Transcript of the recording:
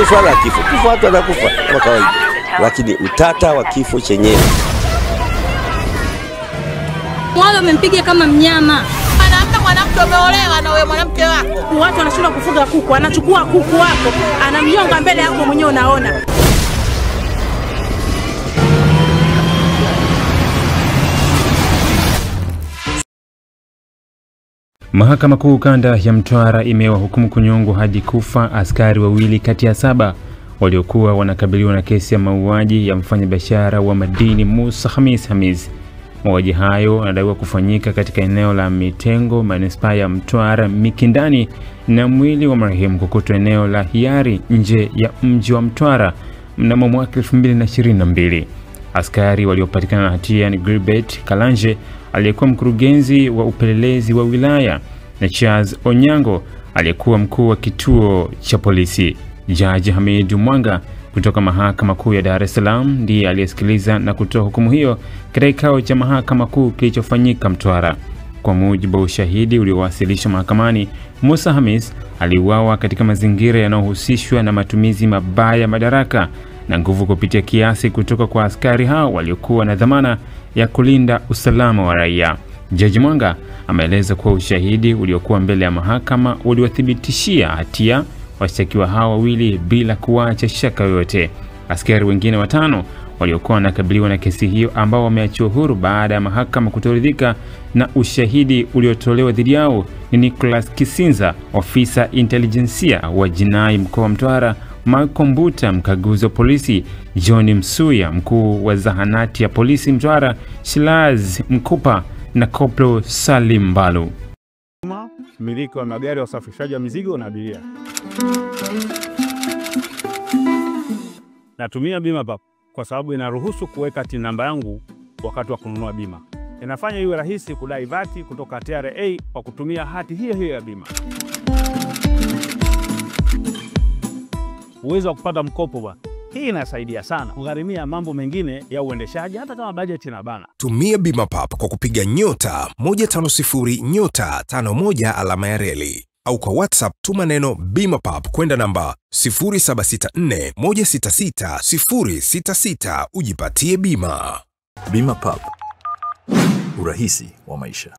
sio swala la kifo. Kifo watu wanakufa kama kawaida. Lakini utata wa kifo chenyewe. Wao wamempiga kama mnyama. Anaamka mwanamke umeolewa na wewe mwanamke wako. Watu wanashindwa kufuga kuku, anachukua kuku wako, anamnyonga mbele yako mwenyewe unaona. Mahakama Kuu Kanda ya Mtwara imewahukumu kunyongwa hadi kufa askari wawili kati ya 7 waliokuwa wanakabiliwa na kesi ya mauaji ya mfanyabiashara wa madini Musa Hamis. Mauaji hayo yanadaiwa kufanyika katika eneo la Mitengo, manispaa ya Mtwara Mikindani, na mwili wa marehemu kukutwa eneo la Hiari nje ya mji wa Mtwara mnamo mwaka 2022. Askari waliopatikana na hatia ni Gilbert Kalanje aliyekuwa mkurugenzi wa upelelezi wa wilaya na Charles Onyango aliyekuwa mkuu wa kituo cha polisi. Jaji Hamid Mwanga kutoka Mahakama Kuu ya Dar es Salaam ndiye aliyesikiliza na kutoa hukumu hiyo katika kikao cha Mahakama Kuu kilichofanyika Mtwara. Kwa mujibu wa ushahidi uliowasilishwa mahakamani, Musa Hamis aliuawa katika mazingira yanayohusishwa na matumizi mabaya ya madaraka na nguvu kupitia kiasi kutoka kwa askari hao waliokuwa na dhamana ya kulinda usalama wa raia. Jaji Mwanga ameeleza kuwa ushahidi uliokuwa mbele ya mahakama uliwathibitishia hatia washtakiwa hao wawili bila kuacha shaka yoyote. Askari wengine 5 waliokuwa wanakabiliwa na kesi hiyo ambao wameachiwa huru baada ya mahakama kutoridhika na ushahidi uliotolewa dhidi yao ni Nicholas Kisinza, ofisa intelijensia wa jinai mkoa wa Mtwara, Marco Mbuta, mkaguzi wa polisi, John Msuya, mkuu wa zahanati ya polisi Mtwara, Shilaz Mkupa na Koplo Salim Mbalu. Mmiliki wa magari ya usafirishaji wa mizigo na abiria. Natumia bima pap kwa sababu inaruhusu kuweka TIN namba yangu wakati wa kununua bima. Inafanya iwe rahisi kudai vati kutoka TRA kwa kutumia hati hiyo ya bima. Uwezo wa kupata mkopo bwana. Hii inasaidia sana kugharimia mambo mengine ya uendeshaji hata kama bajeti inabana. Tumia bima pap kwa kupiga *150*51 alama ya reli au kwa WhatsApp tuma neno bima pap kwenda namba 0764166066 ujipatie bima. Bima pap. Urahisi wa maisha.